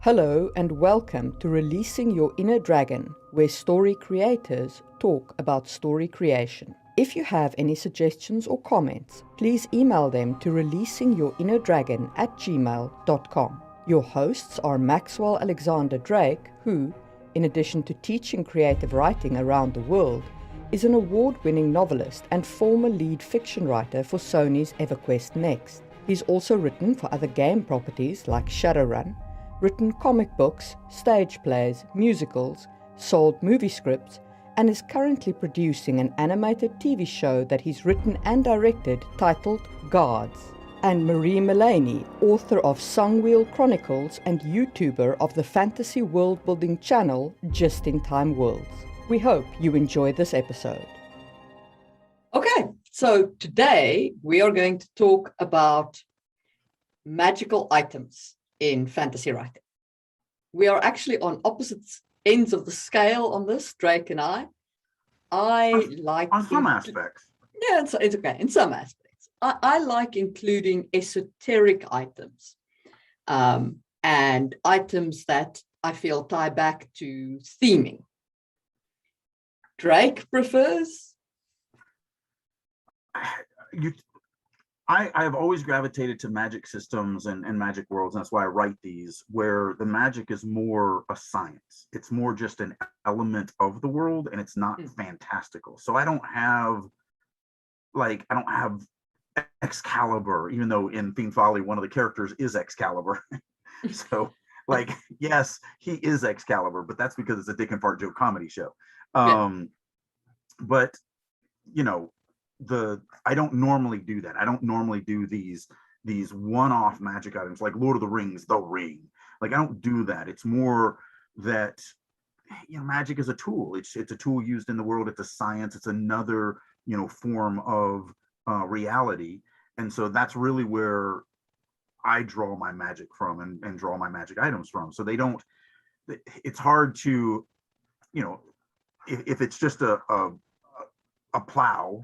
Hello and welcome to Releasing Your Inner Dragon, where story creators talk about story creation. If you have any suggestions or comments, please email them to releasingyourinnerdragon@gmail.com. Your hosts are Maxwell Alexander Drake, who, in addition to teaching creative writing around the world, is an award-winning novelist and former lead fiction writer for Sony's EverQuest Next. He's also written for other game properties like Shadowrun, written comic books, stage plays, musicals, sold movie scripts, and is currently producing an animated TV show that he's written and directed titled Gods. And Marie Mullaney, author of Songwheel Chronicles and YouTuber of the fantasy world-building channel Just in Time Worlds. We hope you enjoy this episode. Okay, so today we are going to talk about magical items in fantasy writing. We are actually on opposite ends of the scale on this, Drake and I. On some aspects. Yeah, it's okay, in some aspects. I like including esoteric items and items that I feel tie back to theming. Drake prefers? I have always gravitated to magic systems and magic worlds, and that's why I write these, where the magic is more a science. It's more just an element of the world, and it's not fantastical. So I don't have Excalibur, even though in Theme Folly, one of the characters is Excalibur. So, yes, he is Excalibur, but that's because it's a dick and fart joke comedy show. But I don't normally do that. I don't normally do these one-off magic items like Lord of the Rings, the ring. I don't do that. It's more that magic is a tool. It's a tool used in the world. It's a science. It's another form of reality. And so that's really where I draw my magic from and draw my magic items from. So it's hard to, if it's just a plow,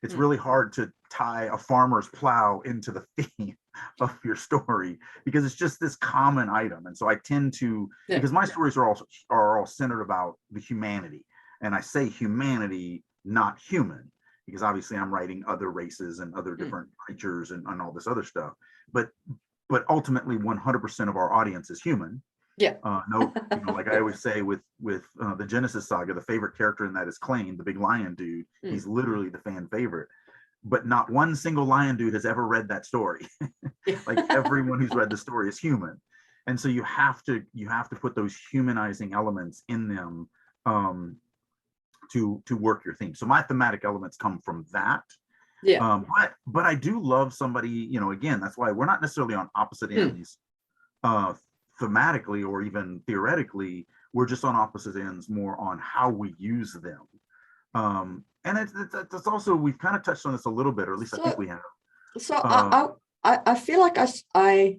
it's really hard to tie a farmer's plow into the theme of your story because it's just this common item. And so I tend to, because my stories are all centered about the humanity, and I say humanity, not human, because obviously I'm writing other races and other different creatures and all this other stuff. But ultimately 100% of our audience is human. Yeah. Like I always say with the Genesis saga, the favorite character in that is Klain, the big lion dude. He's literally the fan favorite, but not one single lion dude has ever read that story. Everyone who's read the story is human, and so you have to put those humanizing elements in them to work your theme. So my thematic elements come from that. Yeah. But I do love somebody. Again, that's why we're not necessarily on opposite ends. Thematically or even theoretically, we're just on opposite ends more on how we use them. And it's also, we've kind of touched on this a little bit, or at least I think we have. So I feel like I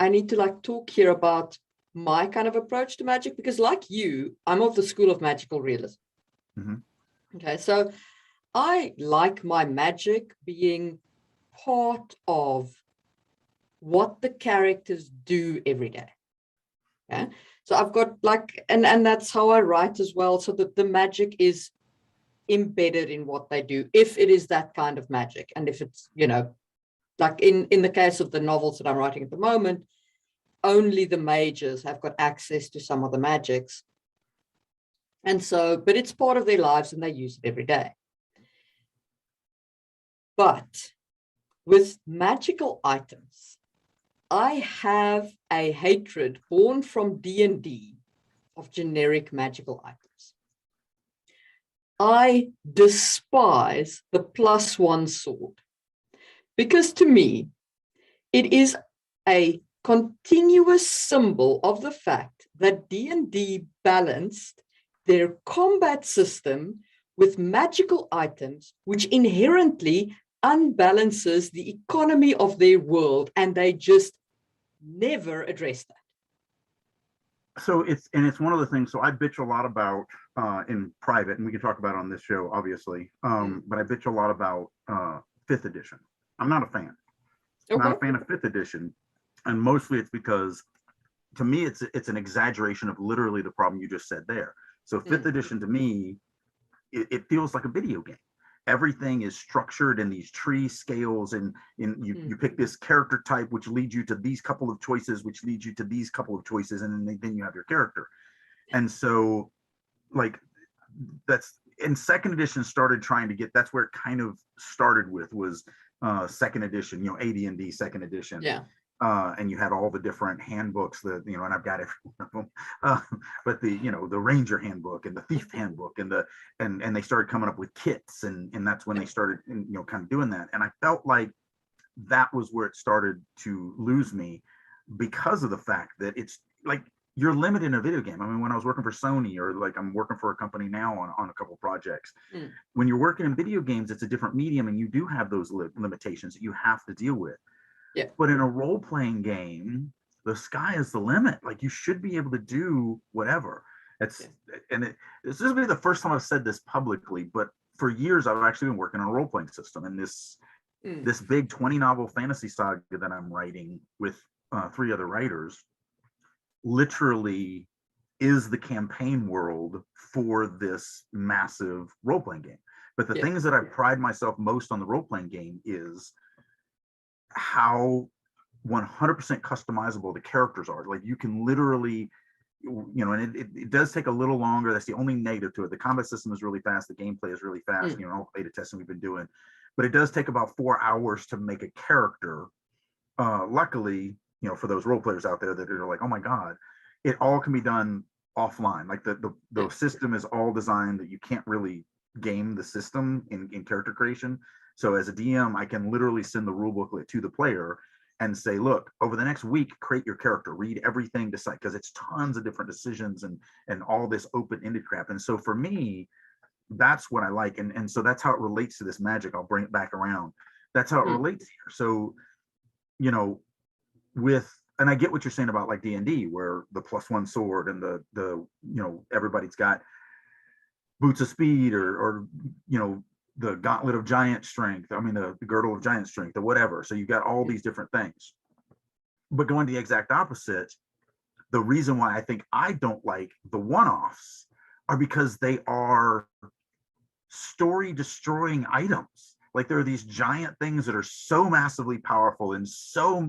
need to talk here about my kind of approach to magic, because like you, I'm of the school of magical realism. Okay, so I like my magic being part of what the characters do every day. Yeah, so I've got and that's how I write as well, so that the magic is embedded in what they do, if it is that kind of magic. And if it's in the case of the novels that I'm writing at the moment, only the mages have got access to some of the magics, and so but it's part of their lives and they use it every day. But with magical items, I have a hatred born from D&D of generic magical items. I despise the +1 sword, because to me, it is a continuous symbol of the fact that D&D balanced their combat system with magical items, which inherently unbalances the economy of their world, and they just never address that. So it's one of the things. So I bitch a lot about in private, and we can talk about it on this show, obviously. But I bitch a lot about 5th edition. I'm not a fan. I'm not a fan of 5th edition, and mostly it's because to me, it's an exaggeration of literally the problem you just said there. So fifth edition to me, it feels like a video game. Everything is structured in these tree scales, and you pick this character type, which leads you to these couple of choices, which leads you to these couple of choices, and then you have your character. And so, like, that's in second edition started trying to get, that's where it kind of started with, was second edition, AD&D second edition. Yeah. And you had all the different handbooks that, and I've got every one of them, but the Ranger handbook and the Thief handbook and they started coming up with kits, and that's when they started, kind of doing that. And I felt like that was where it started to lose me, because of the fact that it's like, you're limited in a video game. I mean, when I was working for Sony, or like I'm working for a company now on a couple of projects, when you're working in video games, it's a different medium, and you do have those limitations that you have to deal with. Yeah. But in a role-playing game, the sky is the limit. Like, you should be able to do whatever. This will be the first time I've said this publicly, but for years I've actually been working on a role-playing system, and this big 20-novel fantasy saga that I'm writing with 3 other writers literally is the campaign world for this massive role-playing game. But the things that I pride myself most on the role-playing game is how 100% customizable the characters are. Like, you can literally, and it does take a little longer. That's the only negative to it. The combat system is really fast. The gameplay is really fast, all the beta testing we've been doing. But it does take about 4 hours to make a character. Luckily, for those role players out there that are like, oh my God, it all can be done offline. Like, the system is all designed that you can't really game the system in character creation. So as a DM, I can literally send the rule booklet to the player and say, look, over the next week, create your character, read everything, decide, because it's tons of different decisions and all this open-ended crap. And so for me, that's what I like. And so that's how it relates to this magic. I'll bring it back around. That's how it relates here. So, and I get what you're saying about like D&D, where the +1 sword and the everybody's got boots of speed or the gauntlet of giant strength. I mean, the girdle of giant strength, or whatever. So you've got all these different things. But going the exact opposite, the reason why I think I don't like the one-offs are because they are story destroying items. Like, there are these giant things that are so massively powerful and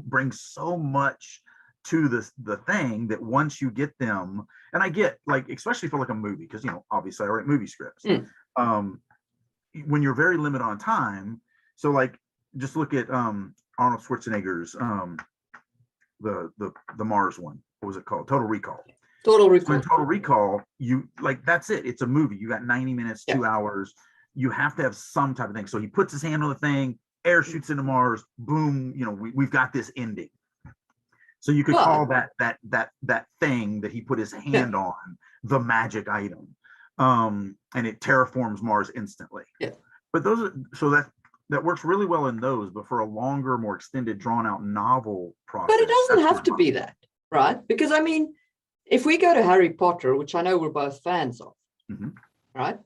bring so much to the thing, that once you get them, and I get, like, especially for like a movie, because obviously I write movie scripts. When you're very limited on time, so like, just look at Arnold Schwarzenegger's the Mars one. What was it called? Total Recall. Total Recall. So in Total Recall, you, like, that's it. It's a movie. You got 90 minutes, 2 hours. You have to have some type of thing. So he puts his hand on the thing, air shoots into Mars, boom, we've got this ending. So you could call that thing that he put his hand on the magic item. And it terraforms Mars instantly. Yeah. But that works really well in those, but for a longer, more extended, drawn out novel process. But it doesn't have to be that, right? Because I mean, if we go to Harry Potter, which I know we're both fans of, right?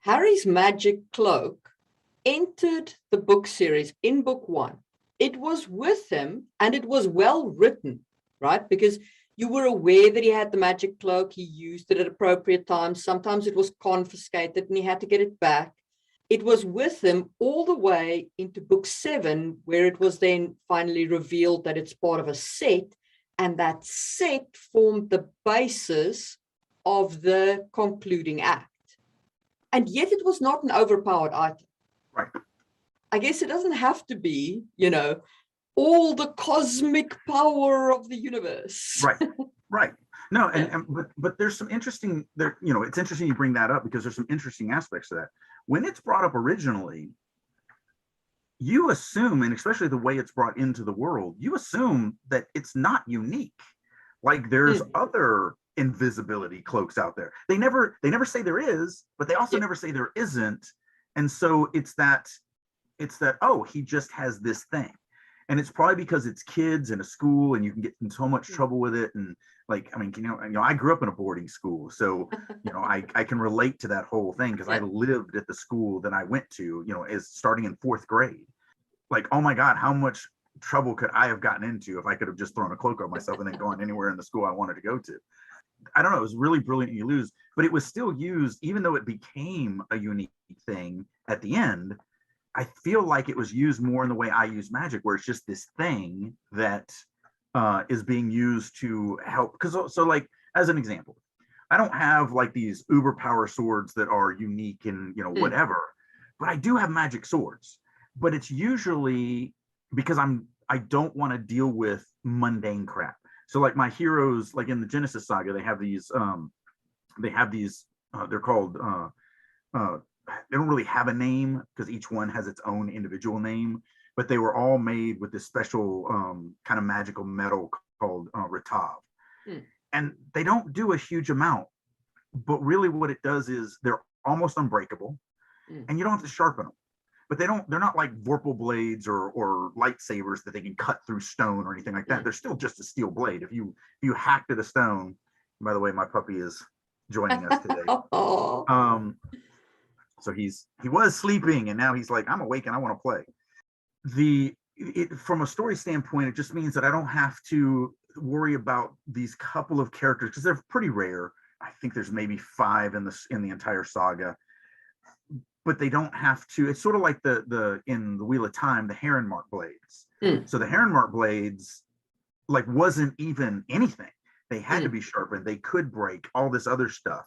Harry's magic cloak entered the book series in book 1. It was with him, and it was well written, right? Because you were aware that he had the magic cloak. He used it at appropriate times. Sometimes it was confiscated and he had to get it back. It was with him all the way into book 7, where it was then finally revealed that it's part of a set, and that set formed the basis of the concluding act. And yet it was not an overpowered item. Right. I guess it doesn't have to be, all the cosmic power of the universe. Right. No, but there's some interesting it's interesting you bring that up, because there's some interesting aspects to that. When it's brought up originally, you assume, and especially the way it's brought into the world, you assume that it's not unique. Like, there's other invisibility cloaks out there. They never say there is, but they also never say there isn't. And so it's that, oh, he just has this thing. And it's probably because it's kids in a school and you can get in so much trouble with it. And like, I mean, I grew up in a boarding school, so, I can relate to that whole thing, because I lived at the school that I went to, as starting in 4th grade. Like, oh my God, how much trouble could I have gotten into if I could have just thrown a cloak on myself and then gone anywhere in the school I wanted to go to? I don't know. It was really brilliant. You lose, but it was still used, even though it became a unique thing at the end. I feel like it was used more in the way I use magic, where it's just this thing that is being used to help. Because so like as an example, I don't have like these uber power swords that are unique and whatever, but I do have magic swords. But it's usually because I don't want to deal with mundane crap. So like my heroes, like in the Genesis saga, they have these they're called they don't really have a name because each one has its own individual name, but they were all made with this special kind of magical metal called Ratav. And they don't do a huge amount, but really what it does is they're almost unbreakable, and you don't have to sharpen them. But they're not like Vorpal blades or lightsabers that they can cut through stone or anything like that. They're still just a steel blade. If you hacked at a stone, by the way, my puppy is joining us today. So he was sleeping and now he's like, I'm awake and I want to play. From a story standpoint, it just means that I don't have to worry about these couple of characters because they're pretty rare. I think there's maybe 5 in the entire saga. But they don't have to. It's sort of like the in the Wheel of Time, the Heron Mark blades. So the Heron Mark blades like wasn't even anything. They had to be sharpened. They could break all this other stuff.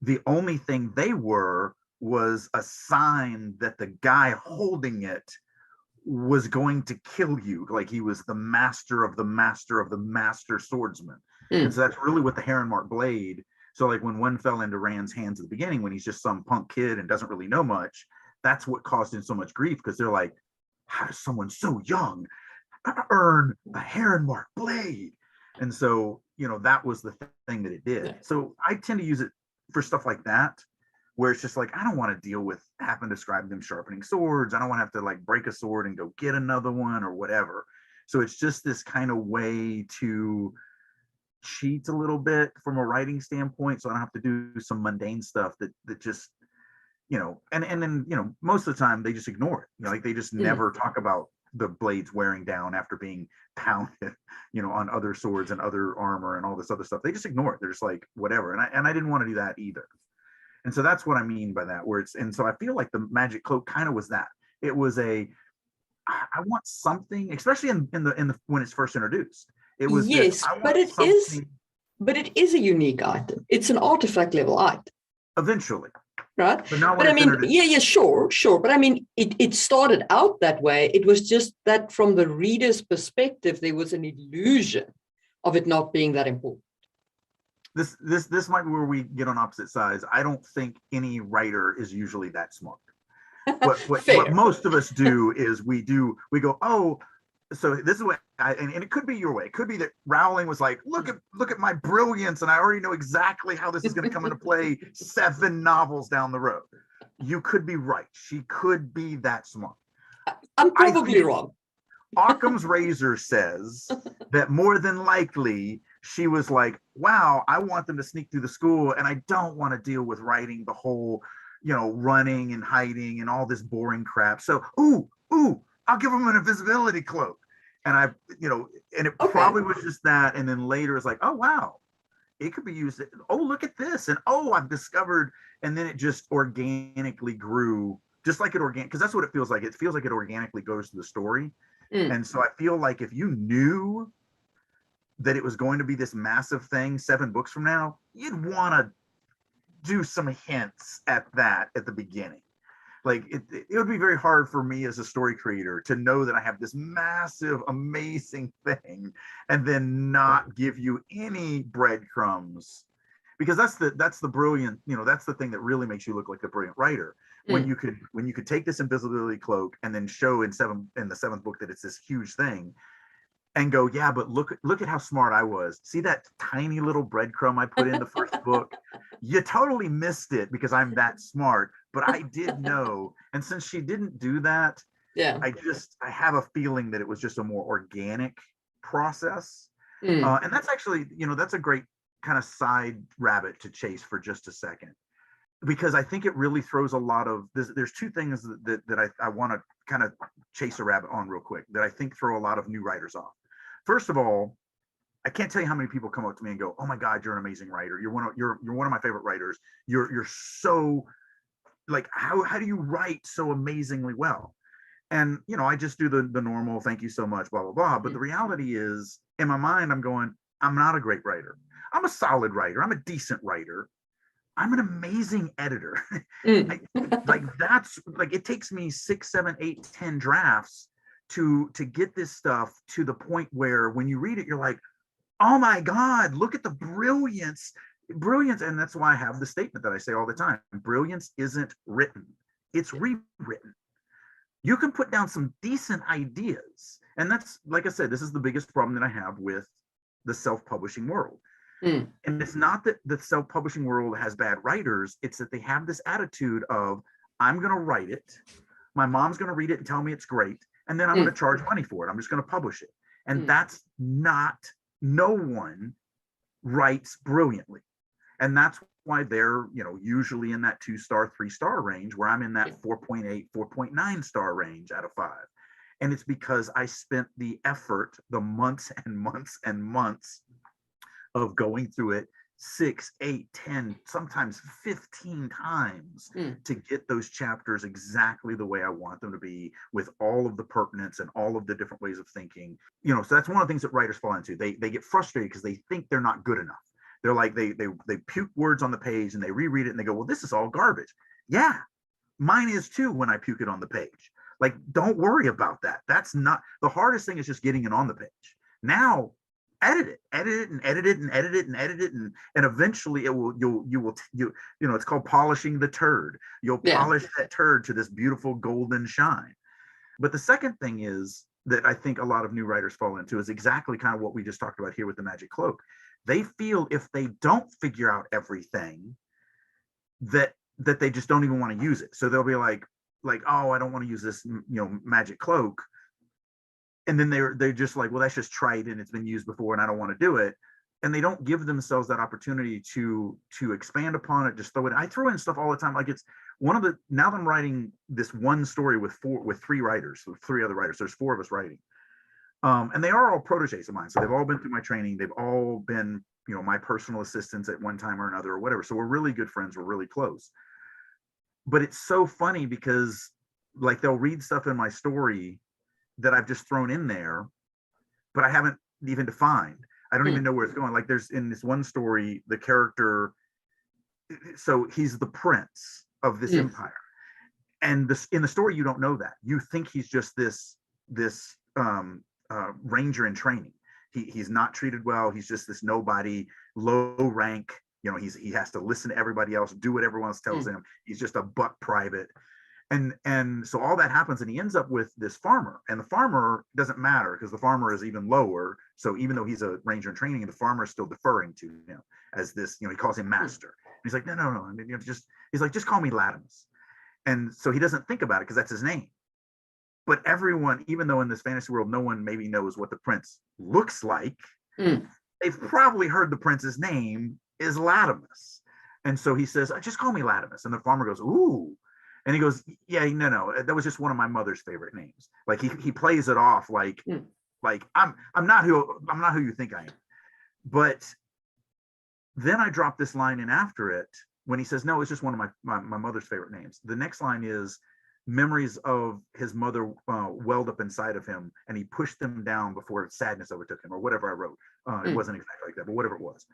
The only thing they was a sign that the guy holding it was going to kill you. Like he was the master of the master of the master swordsman. And so that's really what the Heron Mark blade. So like when one fell into Rand's hands at the beginning, when he's just some punk kid and doesn't really know much, that's what caused him so much grief, because they're like, how does someone so young earn a Heron Mark blade? And so, that was the thing that it did. Yeah. So I tend to use it for stuff like that, where it's just like, I don't want to deal with having to describe them sharpening swords. I don't want to have to like break a sword and go get another one or whatever. So it's just this kind of way to cheat a little bit from a writing standpoint, so I don't have to do some mundane stuff that just and then most of the time they just ignore it. Like they just never talk about the blades wearing down after being pounded on other swords and other armor and all this other stuff. They just ignore it. They're just like whatever, and I didn't want to do that either. And so that's what I mean by that, and so I feel like the magic cloak kind of was that. It was I want something, especially in the when it's first introduced. It was but it is a unique item. It's an artifact level item. Eventually. Right. But I mean, sure. But I mean, it started out that way. It was just that from the reader's perspective, there was an illusion of it not being that important. This might be where we get on opposite sides. I don't think any writer is usually that smart. What most of us do is we go, oh, so this is what and it could be your way. It could be that Rowling was like, look at my brilliance, and I already know exactly how this is going to come into play 7 novels down the road. You could be right. She could be that smart. I'm probably wrong. Occam's razor says that more than likely she was like, wow, I want them to sneak through the school, and I don't want to deal with writing the whole running and hiding and all this boring crap. So, I'll give them an invisibility cloak. And and it probably was just that. And then later it's like, oh, wow, it could be used. Oh, look at this. And I've discovered. And then it just organically grew, just like because that's what it feels like. It feels like it organically goes to the story. And so I feel like if you knew that it was going to be this massive thing 7 books from now, you'd want to do some hints at that at the beginning. Like it would be very hard for me as a story creator to know that I have this massive, amazing thing and then not give you any breadcrumbs, because that's the brilliant, that's the thing that really makes you look like a brilliant writer. When you could take this invisibility cloak and then show in the 7th book that it's this huge thing, and go, yeah, but look at how smart I was. See that tiny little breadcrumb I put in the first book? You totally missed it because I'm that smart, but I did know. And since she didn't do that, I have a feeling that it was just a more organic process. And that's actually, that's a great kind of side rabbit to chase for just a second, because I think it really throws a lot of there's 2 things that I want to kind of chase a rabbit on real quick that I think throw a lot of new writers off. First of all, I can't tell you how many people come up to me and go, "Oh my God, you're an amazing writer. You're one of my favorite writers. You're so like how do you write so amazingly well?" And I just do the normal thank you so much, blah blah blah. But the reality is, in my mind, I'm going, I'm not a great writer. I'm a solid writer. I'm a decent writer. I'm an amazing editor. Like that's like it takes me 6, 7, 8, 10 drafts to get this stuff to the point where when you read it, you're like, oh my God, look at the brilliance. And that's why I have the statement that I say all the time. Brilliance isn't written, it's rewritten. You can put down some decent ideas. And that's, like I said, this is the biggest problem that I have with the self-publishing world. And it's not that the self-publishing world has bad writers, it's that they have this attitude of, I'm going to write it, my mom's going to read it and tell me it's great, and then I'm going to charge money for it. I'm just going to publish it. And that's not, no one writes brilliantly. And that's why they're, usually in that 2-star, 3-star range, where I'm in that 4.8, 4.9 star range out of 5. And it's because I spent the effort, the months and months and months of going through it 6, 8, 10, sometimes 15 times to get those chapters exactly the way I want them to be, with all of the pertinence and all of the different ways of thinking. So that's one of the things that writers fall into. They get frustrated because they think they're not good enough. They're like, they puke words on the page and they reread it and they go, well, this is all garbage. Yeah, mine is too when I puke it on the page. Like, don't worry about that. That's not the hardest thing, is just getting it on the page. Now edit it and edit it and edit it and edit it, and eventually it will, it's called polishing the turd. You'll polish that turd to this beautiful golden shine. But the second thing is that I think a lot of new writers fall into is exactly kind of what we just talked about here with the magic cloak. They feel if they don't figure out everything, that they just don't even want to use it. So they'll be like, oh, I don't want to use this, magic cloak. And then they're just like, well, that's just tried and it's been used before and I don't want to do it. And they don't give themselves that opportunity to expand upon it, just throw it. I throw in stuff all the time. Like, it's one of the, now that I'm writing this one story with 3 writers, with 3 other writers, there's 4 of us writing. And they are all proteges of mine. So they've all been through my training. They've all been, my personal assistants at one time or another or whatever. So we're really good friends. We're really close. But it's so funny because, like, they'll read stuff in my story that I've just thrown in there, but I haven't even defined. I don't even know where it's going. Like, there's, in this one story, the character, so he's the prince of this empire. And this, in the story, you don't know that. You think he's just this ranger in training. He's not treated well. He's just this nobody, low rank. He has to listen to everybody else, do what everyone else tells him. He's just a buck private. And so all that happens, and he ends up with this farmer, and the farmer doesn't matter because the farmer is even lower. So even though he's a ranger in training, the farmer is still deferring to him as this, he calls him master. And he's like, no. I mean, he's like, just call me Latimus. And so he doesn't think about it because that's his name. But everyone, even though in this fantasy world, no one maybe knows what the prince looks like, they've probably heard the prince's name is Latimus. And so he says, just call me Latimus. And the farmer goes, ooh. And he goes, yeah, no, that was just one of my mother's favorite names. Like, he plays it off like I'm not who you think I am. But then I drop this line in after it when he says, no, it's just one of my mother's favorite names. The next line is, memories of his mother welled up inside of him, and he pushed them down before sadness overtook him, or whatever I wrote. It wasn't exactly like that, but whatever it was.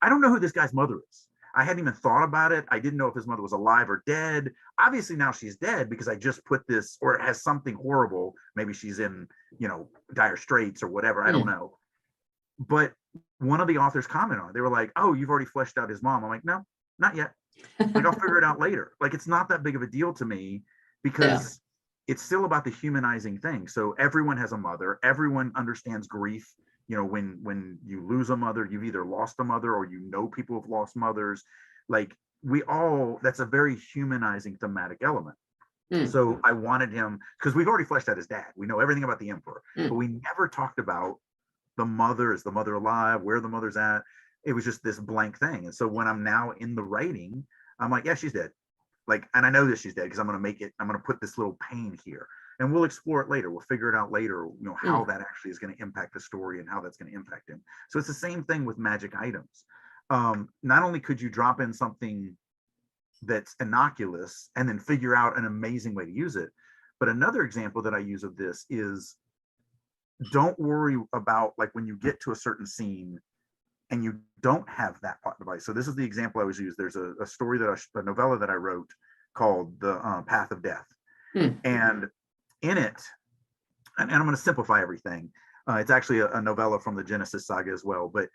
I don't know who this guy's mother is. I hadn't even thought about it. I didn't know if his mother was alive or dead. Obviously now she's dead because I just put this, or it has something horrible. Maybe she's in, dire straits or whatever. I don't know. But one of the authors commented on it. They were like, oh, you've already fleshed out his mom. I'm like, no, not yet. Like, I'll figure it out later. Like, it's not that big of a deal to me because it's still about the humanizing thing. So everyone has a mother. Everyone understands grief. When you lose a mother, you've either lost a mother or people have lost mothers. Like, that's a very humanizing thematic element. So I wanted him, because we've already fleshed out his dad. We know everything about the emperor, but we never talked about the mother. Is the mother alive? Where the mother's at? It was just this blank thing. And so when I'm now in the writing, I'm like, yeah, she's dead. Like, and I know that she's dead because I'm going to put this little pain here. and we'll explore it later. We'll figure it out later, how that actually is going to impact the story and how that's going to impact him. So it's the same thing with magic items. Not only could you drop in something that's innocuous and then figure out an amazing way to use it, but another example that I use of this is, don't worry about, like, when you get to a certain scene and you don't have that plot device. So this is the example I always use. There's a story a novella that I wrote called The Path of Death. And in it, and I'm going to simplify everything. It's actually a novella from the Genesis saga as well. But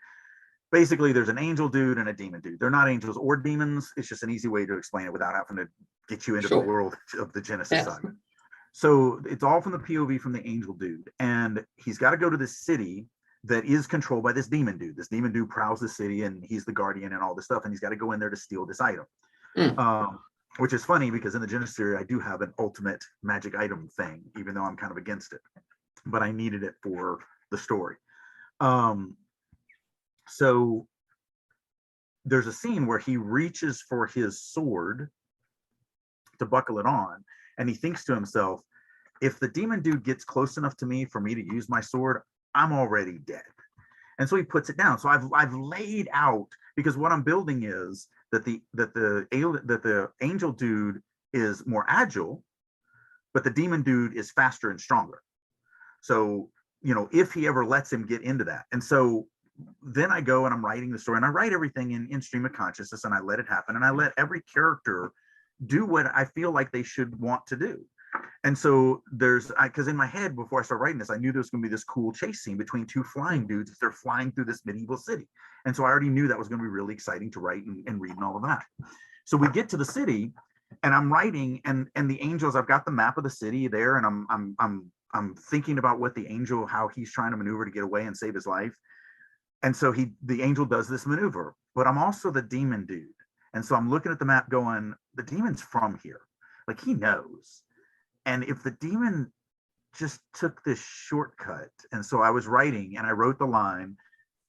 basically, there's an angel dude and a demon dude. They're not angels or demons. It's just an easy way to explain it without having to get you into the world of the Genesis saga. So it's all from the POV from the angel dude. And he's got to go to this city that is controlled by this demon dude. This demon dude prowls the city, and he's the guardian and all this stuff. And he's got to go in there to steal this item. Which is funny because in the Genesis series, I do have an ultimate magic item thing, even though I'm kind of against it. But I needed it for the story. So there's a scene where he reaches for his sword to buckle it on, and he thinks to himself, if the demon dude gets close enough to me for me to use my sword, I'm already dead. And so he puts it down. So I've laid out, because what I'm building is that the angel dude is more agile, but the demon dude is faster and stronger. So, if he ever lets him get into that. And so then I go and I'm writing the story, and I write everything in stream of consciousness, and I let it happen, and I let every character do what I feel like they should want to do. And so because in my head, before I started writing this, I knew there was going to be this cool chase scene between two flying dudes as they're flying through this medieval city. And so I already knew that was going to be really exciting to write and read and all of that. So we get to the city, and I'm writing, and the angels, I've got the map of the city there, and I'm thinking about what the angel, how he's trying to maneuver to get away and save his life. And so the angel does this maneuver, but I'm also the demon dude. And so I'm looking at the map going, the demon's from here. Like, he knows. And if the demon just took this shortcut, and so I was writing, and I wrote the line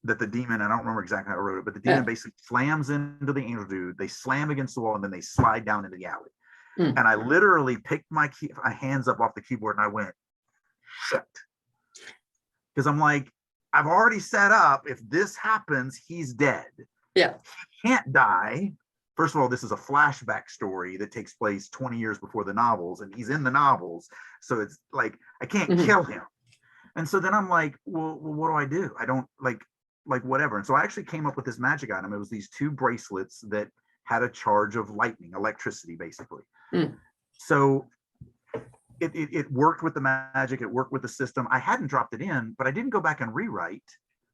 that the demon, I don't remember exactly how I wrote it, but the demon basically slams into the angel dude, they slam against the wall, and then they slide down into the alley. And I literally picked my hands up off the keyboard, and I went, shit. Because I'm like, I've already set up, if this happens, he's dead. Yeah. He can't die. First of all, this is a flashback story that takes place 20 years before the novels, and he's in the novels. So it's like, I can't kill him. And so then I'm like, well, what do? I don't like whatever. And so I actually came up with this magic item. It was these two bracelets that had a charge of lightning, electricity, basically. So it worked with the magic. It worked with the system. I hadn't dropped it in, but I didn't go back and rewrite.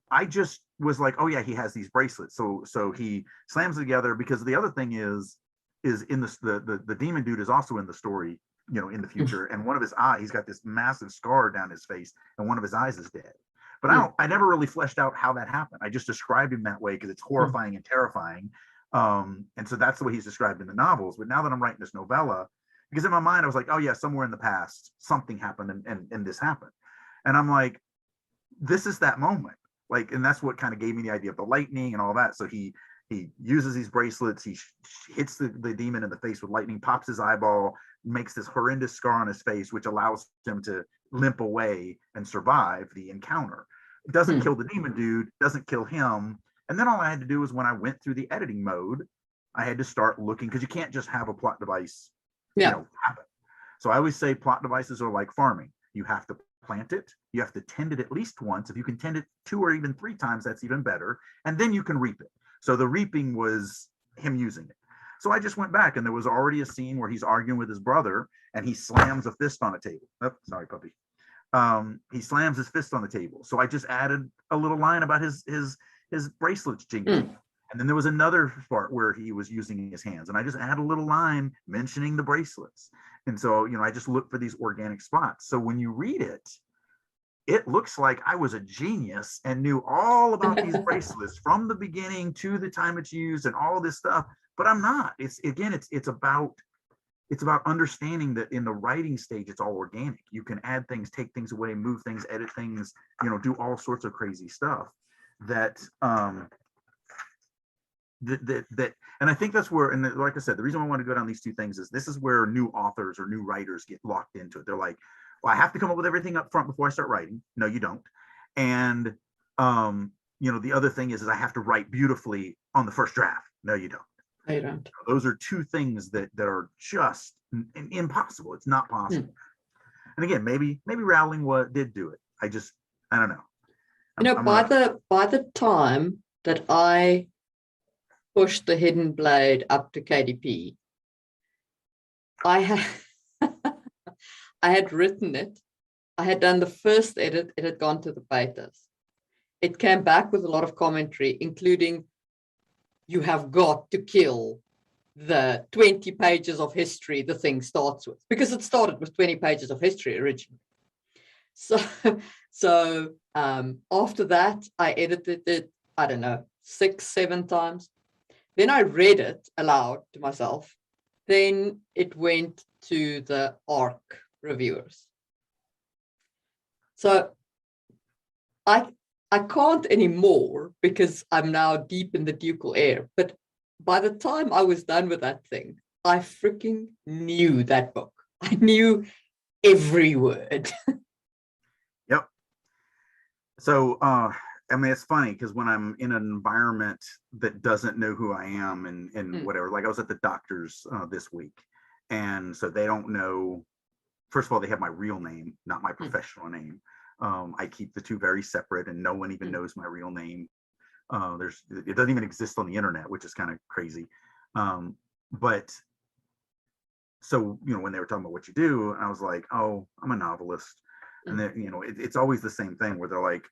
I just was like, oh yeah, he has these bracelets. So he slams it together, because the other thing is in this, the demon dude is also in the story, in the future. And one of his eyes, he's got this massive scar down his face, and one of his eyes is dead. But I never really fleshed out how that happened. I just described him that way because it's horrifying and terrifying. And so that's the way he's described in the novels. But now that I'm writing this novella, because in my mind, I was like, oh yeah, somewhere in the past, something happened and this happened. And I'm like, this is that moment. Like, and that's what kind of gave me the idea of the lightning and all that. So he uses these bracelets, he hits the demon in the face with lightning, pops his eyeball, makes this horrendous scar on his face, which allows him to limp away and survive the encounter. It doesn't kill the demon dude, doesn't kill him. And then all I had to do was, when I went through the editing mode, I had to start looking, because you can't just have a plot device happen. So I always say plot devices are like farming. You have to plant it, you have to tend it at least once. If you can tend it 2 or even 3 times, that's even better. And then you can reap it. So the reaping was him using it. So I just went back, and there was already a scene where he's arguing with his brother, and he slams a fist on a table. Oh, sorry, puppy. He slams his fist on the table. So I just added a little line about his bracelets jingling. And then there was another part where he was using his hands, and I just add a little line mentioning the bracelets. And so, I just look for these organic spots. So when you read it, it looks like I was a genius and knew all about these bracelets from the beginning to the time it's used and all this stuff, but I'm not. It's about understanding that in the writing stage, it's all organic. You can add things, take things away, move things, edit things, do all sorts of crazy stuff that and I think that's where, and like I said, the reason I want to go down these two things is this is where new authors or new writers get locked into it. They're like, Well, I have to come up with everything up front before I start writing. No, you don't. And the other thing is I have to write beautifully on the first draft. No, you don't. I don't. Those are two things that are just impossible. It's not possible. And again, maybe Rowling did do it. I don't know. By the time that I pushed the Hidden Blade up to KDP, I had written it. I had done the first edit. It had gone to the betas. It came back with a lot of commentary, including, you have got to kill the 20 pages of history the thing starts with, because it started with 20 pages of history originally. So after that, I edited it, I don't know, 6-7 times. Then I read it aloud to myself. Then it went to the ARC reviewers. So I can't anymore because I'm now deep in the ducal air. But by the time I was done with that thing, I freaking knew that book. I knew every word. Yep. So, it's funny because when I'm in an environment that doesn't know who I am and whatever, like I was at the doctor's this week. And so they don't know, first of all, they have my real name, not my professional name. I keep the two very separate and no one even knows my real name. It doesn't even exist on the internet, which is kind of crazy. But so, when they were talking about what you do, and I was like, oh, I'm a novelist. And then, it's always the same thing where they're like,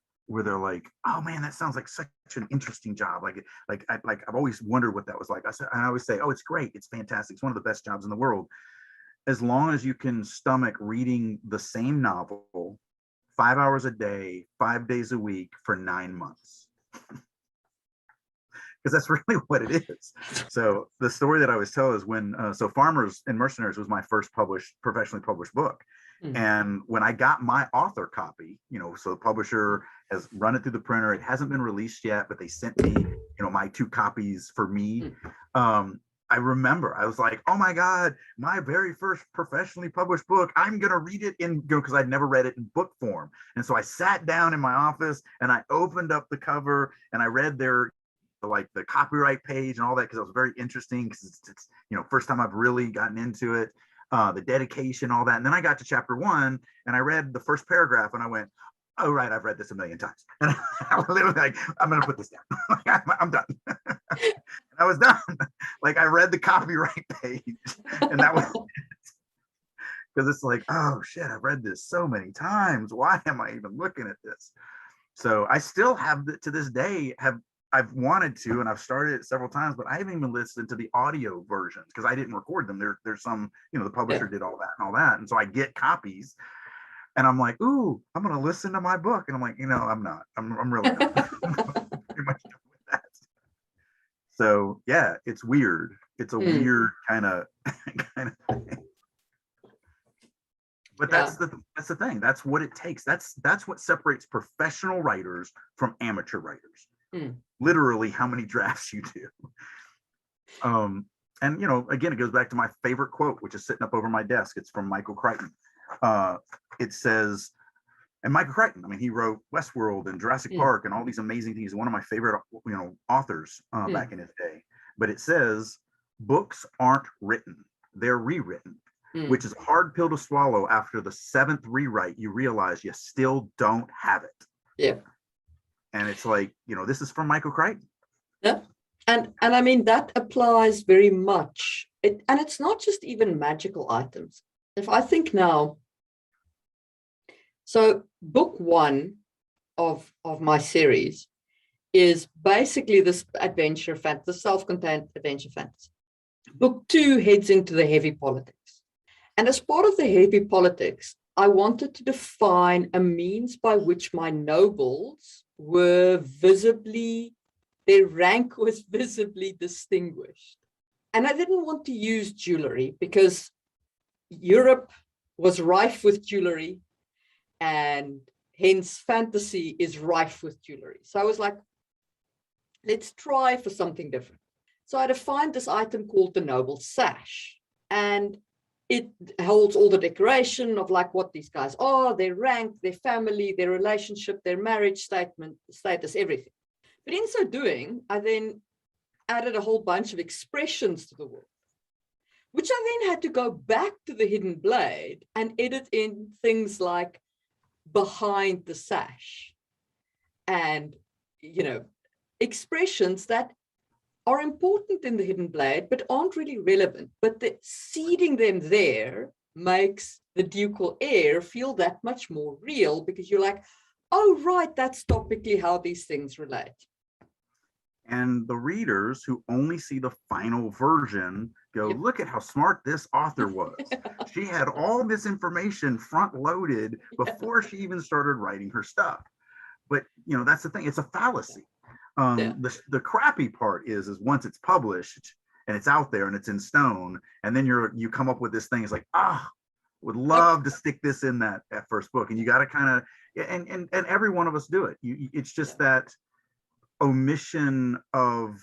oh man, that sounds like such an interesting job. I've always wondered what that was like. I always say, oh, it's great. It's fantastic. It's one of the best jobs in the world. As long as you can stomach reading the same novel 5 hours a day, 5 days a week for 9 months. Because that's really what it is. So the story that I always tell is when, Farmers and Mercenaries was my first professionally published book. And when I got my author copy, so the publisher has run it through the printer. It hasn't been released yet, but they sent me, my 2 copies for me. I remember I was like, oh my God, my very first professionally published book, I'm going to read it because I'd never read it in book form. And so I sat down in my office and I opened up the cover and I read their, the copyright page and all that, because it was very interesting because it's first time I've really gotten into it, the dedication, all that. And then I got to chapter 1 and I read the first paragraph and I went, oh, right, I've read this a million times. And I was literally like, I'm going to put this down. I'm done. And I was done. Like, I read the copyright page and that was it. Because it's like, oh shit, I've read this so many times. Why am I even looking at this? So I still have, to this day, I've wanted to, and I've started it several times, but I haven't even listened to the audio versions because I didn't record them. There's some, the publisher did all that and all that. And so I get copies. And I'm like, ooh, I'm going to listen to my book. And I'm like, I'm not. I'm really not. Pretty much done with that. So yeah, it's weird. It's a weird kind of thing. But that's the thing. That's what it takes. That's what separates professional writers from amateur writers. Literally, how many drafts you do. And again, it goes back to my favorite quote, which is sitting up over my desk. It's from Michael Crichton. It says, and Michael Crichton, he wrote Westworld and Jurassic Park and all these amazing things. He's one of my favorite, authors back in his day. But it says, books aren't written, they're rewritten, which is a hard pill to swallow. After the 7th rewrite, you realize you still don't have it. Yeah. And it's like, this is from Michael Crichton. Yeah. And that applies very much. And it's not just even magical items. If I think now, so book 1 of my series is basically this adventure fantasy, the self-contained adventure fantasy. Book 2 heads into the heavy politics. And as part of the heavy politics, I wanted to define a means by which my nobles were their rank was visibly distinguished. And I didn't want to use jewelry because Europe was rife with jewelry, and hence fantasy is rife with jewelry. So I was like, let's try for something different. So I defined this item called the noble sash. And it holds all the decoration of like what these guys are, their rank, their family, their relationship, their marriage status, everything. But in so doing, I then added a whole bunch of expressions to the world, which I then had to go back to the hidden blade and edit in things like behind the sash and, expressions that are important in the hidden blade, but aren't really relevant. But seeding them there makes the ducal heir feel that much more real, because you're like, oh, right, that's topically how these things relate. And the readers who only see the final version go, look at how smart this author was. She had all this information front loaded before she even started writing her stuff. But, that's the thing. It's a fallacy. The crappy part is once it's published and it's out there and it's in stone, and then you come up with this thing. It's like, would love to stick this in that first book. And you got to kind of, and every one of us do it. It's just that omission of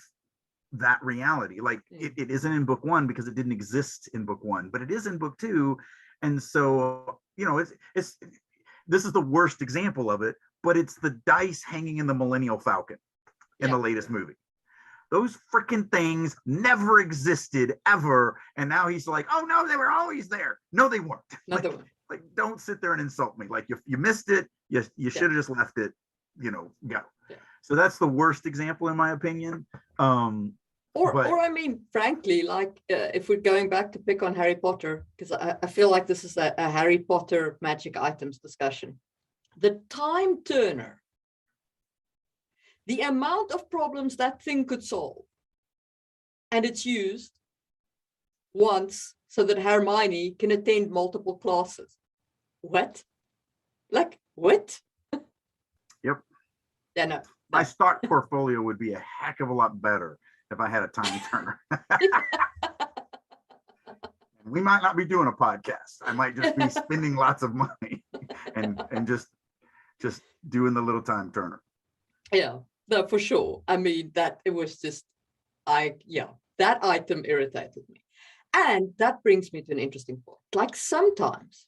that reality. Like it isn't in book one because it didn't exist in book one, but it is in book two. And so, it's this is the worst example of it, but it's the dice hanging in the Millennial Falcon in the latest movie. Those freaking things never existed ever. And now he's like, oh no, they were always there. No, they weren't. Like, don't sit there and insult me. Like you missed it. You should have just left it, go. Yeah. So that's the worst example in my opinion. Or I mean, frankly, like if we're going back to pick on Harry Potter, because I feel like this is a Harry Potter magic items discussion. The time turner, the amount of problems that thing could solve, and it's used once so that Hermione can attend multiple classes. What? Like, what? Yep. Yeah, no. My stock portfolio would be a heck of a lot better if I had a time turner. We might not be doing a podcast. I might just be spending lots of money and just doing the little time turner. Yeah, no, for sure. I mean, that it was just, that item irritated me. And that brings me to an interesting point. Like sometimes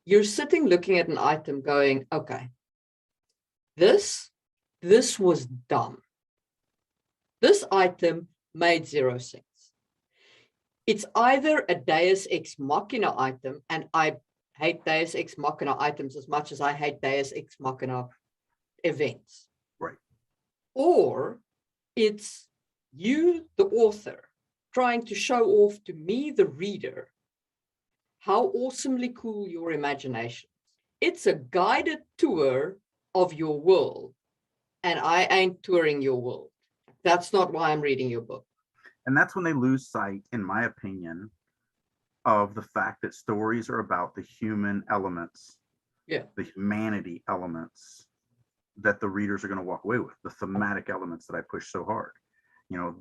you're sitting looking at an item going, okay, this was dumb. This item made zero sense. It's either a Deus Ex Machina item, and I hate Deus Ex Machina items as much as I hate Deus Ex Machina events. Right. Or it's you, the author, trying to show off to me, the reader, how awesomely cool your imagination is. It's a guided tour of your world, and I ain't touring your world. That's not why I'm reading your book. And that's when they lose sight, in my opinion, of the fact that stories are about the human elements, the humanity elements that the readers are going to walk away with, the thematic elements that I push so hard.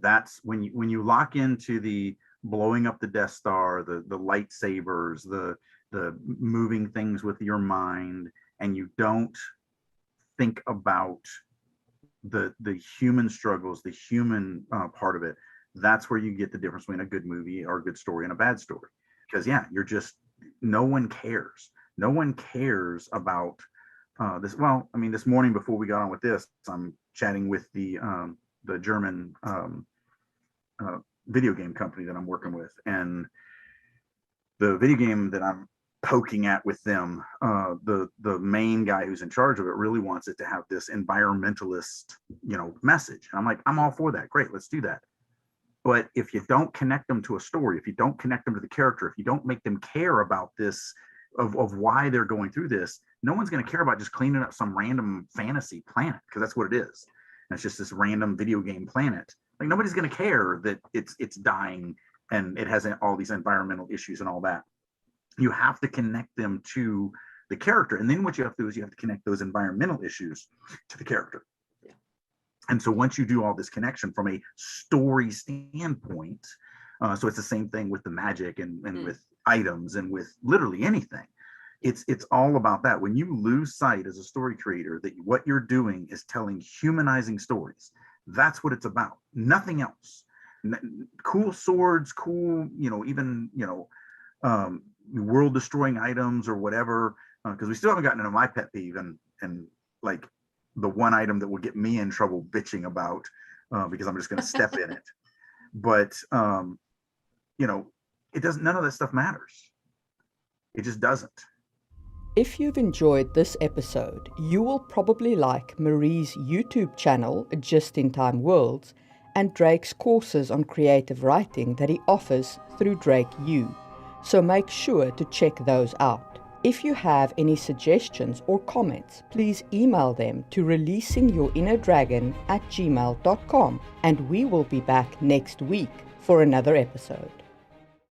That's when you lock into the blowing up the Death Star, the lightsabers, the moving things with your mind, and you don't think about the human struggles, the human part of it. That's where you get the difference between a good movie or a good story and a bad story. Because no one cares. No one cares about this. Well, I mean, this morning before we got on with this, I'm chatting with the German video game company that I'm working with, and the video game that I'm poking at with them, the main guy who's in charge of it really wants it to have this environmentalist, message. And I'm like, I'm all for that. Great, let's do that. But if you don't connect them to a story, if you don't connect them to the character, if you don't make them care about this, of why they're going through this, no one's going to care about just cleaning up some random fantasy planet, because that's what it is. And it's just this random video game planet. Like, nobody's going to care that it's dying and it has all these environmental issues and all that. You have to connect them to the character. And then what you have to do is you have to connect those environmental issues to the character. Yeah. And so once you do all this connection from a story standpoint, so it's the same thing with the magic and with items and with literally anything. It's all about that. When you lose sight as a story creator that what you're doing is telling humanizing stories, that's what it's about. Nothing else. Cool swords, cool, even, world destroying items or whatever, because we still haven't gotten into my pet peeve and like the one item that will get me in trouble bitching about, because I'm just going to step in it. But it doesn't, none of that stuff matters. It just doesn't. If you've enjoyed this episode, you will probably like Marie's YouTube channel, Just in Time Worlds, and Drake's courses on creative writing that he offers through Drake U. So make sure to check those out. If you have any suggestions or comments, please email them to releasingyourinnerdragon@gmail.com, and we will be back next week for another episode.